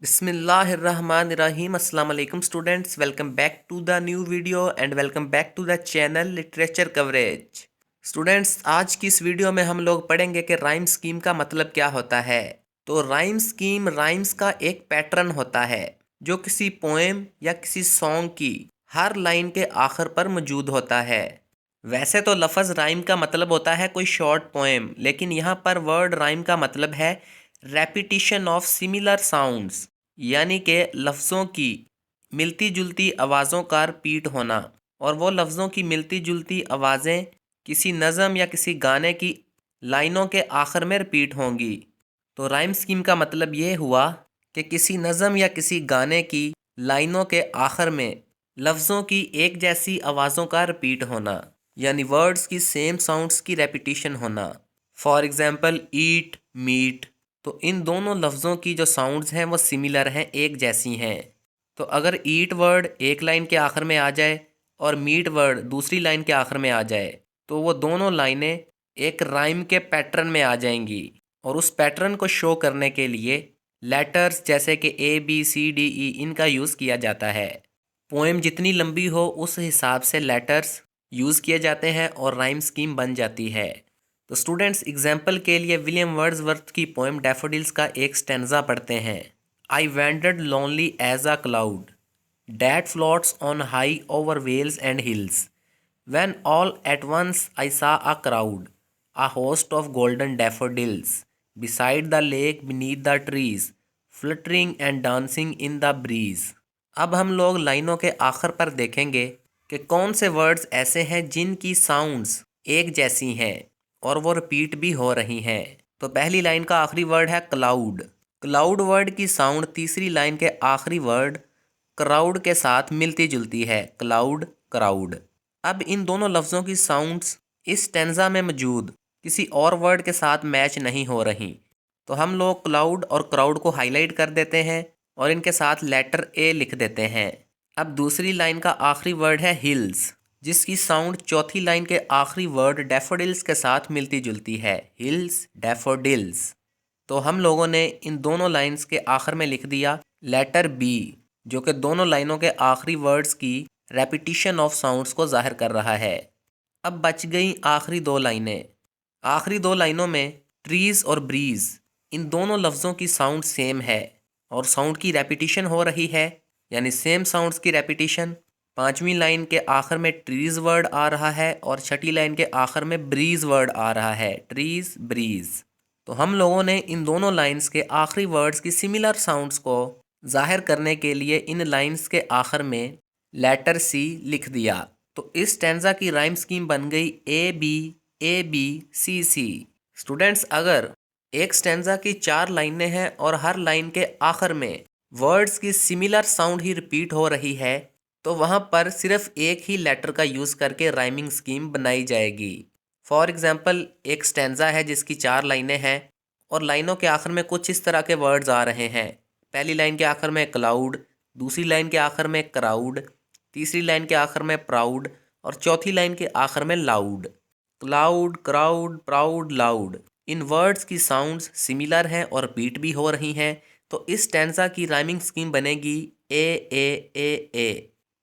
बिस्मिल्लाहिर्रहमानिर्रहीम। अस्सलाम वालेकुम students, welcome back to the new video and welcome back to the channel literature coverage. Students, आज की इस वीडियो में हम लोग पढ़ेंगे कि राइम स्कीम का मतलब क्या होता है। तो राइम स्कीम राइम्स का एक पैटर्न होता है जो किसी पोएम या किसी सॉन्ग की हर लाइन के आखिर पर मौजूद होता है। वैसे तो लफ्ज़ राइम का मतलब होता है कोई शॉर्ट पोएम, लेकिन यहाँ पर वर्ड राइम का मतलब है रेपिटिशन ऑफ सिमिलर साउंड्स, यानी कि लफ्ज़ों की मिलती जुलती आवाज़ों का रिपीट होना। और वो लफ्ज़ों की मिलती जुलती आवाज़ें किसी नज़म या किसी गाने की लाइनों के आखिर में रिपीट होंगी। तो राइम स्कीम का मतलब ये हुआ कि किसी नज़म या किसी गाने की लाइनों के आखिर में लफ्ज़ों की एक जैसी आवाज़ों का रिपीट होना, यानी वर्ड्स की सेम साउंड्स की रेपिटिशन होना। For example eat, meat. तो इन दोनों लफ्ज़ों की जो साउंड्स हैं वो सिमिलर हैं, एक जैसी हैं। तो अगर ईट वर्ड एक लाइन के आखिर में आ जाए और मीट वर्ड दूसरी लाइन के आखिर में आ जाए, तो वो दोनों लाइनें एक राइम के पैटर्न में आ जाएंगी। और उस पैटर्न को शो करने के लिए लेटर्स जैसे कि ABCDE इनका यूज़ किया जाता है। पोएम जितनी लंबी हो उस हिसाब से लेटर्स यूज़ किए जाते हैं और राइम स्कीम बन जाती है। तो स्टूडेंट्स, एग्जाम्पल के लिए विलियम वर्ड्सवर्थ की पोएम डैफोडिल्स का एक स्टैंजा पढ़ते हैं। I wandered lonely as a cloud that floats on high over vales and hills when all at once I saw a crowd, a host of golden daffodils, beside the lake beneath the trees, fluttering and dancing in the breeze। अब हम लोग लाइनों के आखिर पर देखेंगे कि कौन से वर्ड्स ऐसे हैं जिनकी साउंड्स एक जैसी हैं और वो रिपीट भी हो रही हैं। तो पहली लाइन का आखिरी वर्ड है क्लाउड। क्लाउड वर्ड की साउंड तीसरी लाइन के आखिरी वर्ड क्राउड के साथ मिलती जुलती है, क्लाउड क्राउड। अब इन दोनों लफ्ज़ों की साउंड्स इस स्टेंजा में मौजूद किसी और वर्ड के साथ मैच नहीं हो रही, तो हम लोग क्लाउड और क्राउड को हाईलाइट कर देते हैं और इनके साथ लेटर ए लिख देते हैं। अब दूसरी लाइन का आखिरी वर्ड है हिल्स, जिसकी साउंड चौथी लाइन के आखिरी वर्ड डैफोडिल्स के साथ मिलती जुलती है, हिल्स डैफोडिल्स। तो हम लोगों ने इन दोनों लाइंस के आखिर में लिख दिया लेटर बी, जो कि दोनों लाइनों के आखिरी वर्ड्स की रेपिटिशन ऑफ साउंड्स को जाहिर कर रहा है। अब बच गई आखिरी दो लाइनें। आखिरी दो लाइनों में ट्रीज और ब्रीज, इन दोनों लफ्ज़ों की साउंड सेम है और साउंड की रेपिटिशन हो रही है, यानी सेम साउंड्स की रेपिटिशन। पांचवी लाइन के आखिर में ट्रीज वर्ड आ रहा है और छठी लाइन के आखिर में ब्रीज वर्ड आ रहा है, ट्रीज ब्रीज। तो हम लोगों ने इन दोनों लाइंस के आखिरी वर्ड्स की सिमिलर साउंड्स को जाहिर करने के लिए इन लाइंस के आखिर में लेटर सी लिख दिया। तो इस स्टैंजा की राइम स्कीम बन गई ABABCC। स्टूडेंट्स, अगर एक स्टैंजा की 4 लाइनें हैं और हर लाइन के आखिर में वर्ड्स की सिमिलर साउंड ही रिपीट हो रही है, तो वहाँ पर सिर्फ एक ही लेटर का यूज़ करके राइमिंग स्कीम बनाई जाएगी। फॉर एग्ज़ाम्पल, एक स्टैंजा है जिसकी 4 लाइनें हैं और लाइनों के आखिर में कुछ इस तरह के वर्ड्स आ रहे हैं। पहली लाइन के आखिर में क्लाउड, दूसरी लाइन के आखिर में क्राउड, तीसरी लाइन के आखिर में प्राउड और चौथी लाइन के आखिर में loud. Cloud, crowd, proud, loud, इन वर्ड्स की साउंड्स सिमिलर हैं और रिपीट भी हो रही हैं। तो इस स्टैंजा की राइमिंग स्कीम बनेगी A।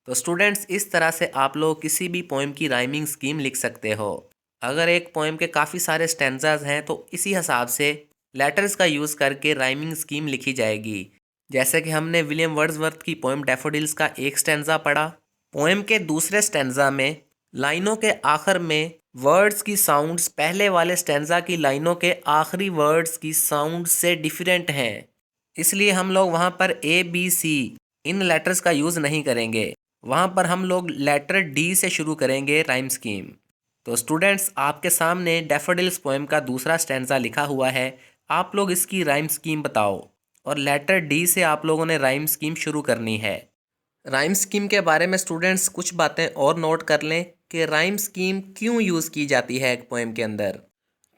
तो स्टूडेंट्स, इस तरह से आप लोग किसी भी पोएम की राइमिंग स्कीम लिख सकते हो। अगर एक पोएम के काफ़ी सारे स्टैंजाज हैं तो इसी हिसाब से लेटर्स का यूज़ करके राइमिंग स्कीम लिखी जाएगी। जैसे कि हमने विलियम वर्ड्सवर्थ की पोएम डैफोडिल्स का एक स्टैंजा पढ़ा। पोएम के दूसरे स्टैंजा में लाइनों के आखिर में वर्ड्स की साउंड्स पहले वाले स्टैंजा की लाइनों के आखिरी वर्ड्स की साउंड से डिफरेंट हैं, इसलिए हम लोग वहाँ पर ABC इन लेटर्स का यूज़ नहीं करेंगे। वहाँ पर हम लोग लेटर D से शुरू करेंगे राइम स्कीम। तो स्टूडेंट्स, आपके सामने डैफोडिल्स पोएम का दूसरा स्टैंजा लिखा हुआ है। आप लोग इसकी राइम स्कीम बताओ और लेटर D से आप लोगों ने राइम स्कीम शुरू करनी है। राइम स्कीम के बारे में स्टूडेंट्स कुछ बातें और नोट कर लें कि राइम स्कीम क्यों यूज़ की जाती है एक पोएम के अंदर।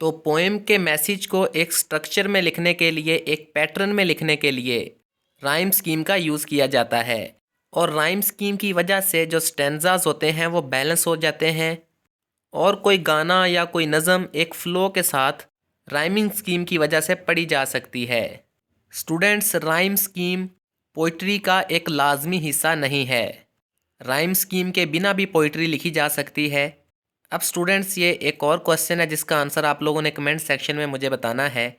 तो पोएम के मैसेज को एक स्ट्रक्चर में लिखने के लिए, एक पैटर्न में लिखने के लिए राइम स्कीम का यूज़ किया जाता है। और राइम स्कीम की वजह से जो स्टैंजाज होते हैं वो बैलेंस हो जाते हैं और कोई गाना या कोई नज़म एक फ़्लो के साथ राइमिंग स्कीम की वजह से पढ़ी जा सकती है। स्टूडेंट्स, राइम स्कीम पोइट्री का एक लाजमी हिस्सा नहीं है। राइम स्कीम के बिना भी पोइट्री लिखी जा सकती है। अब स्टूडेंट्स, ये एक और क्वेश्चन है जिसका आंसर आप लोगों ने कमेंट सेक्शन में मुझे बताना है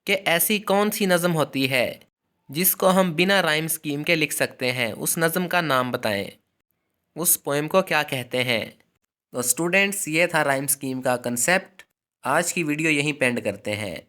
कि ऐसी कौन सी नज़म होती है जिसको हम बिना राइम स्कीम के लिख सकते हैं। उस नज़म का नाम बताएं, उस पोएम को क्या कहते हैं। तो स्टूडेंट्स, ये था राइम स्कीम का कंसेप्ट। आज की वीडियो यहीं पेंड करते हैं।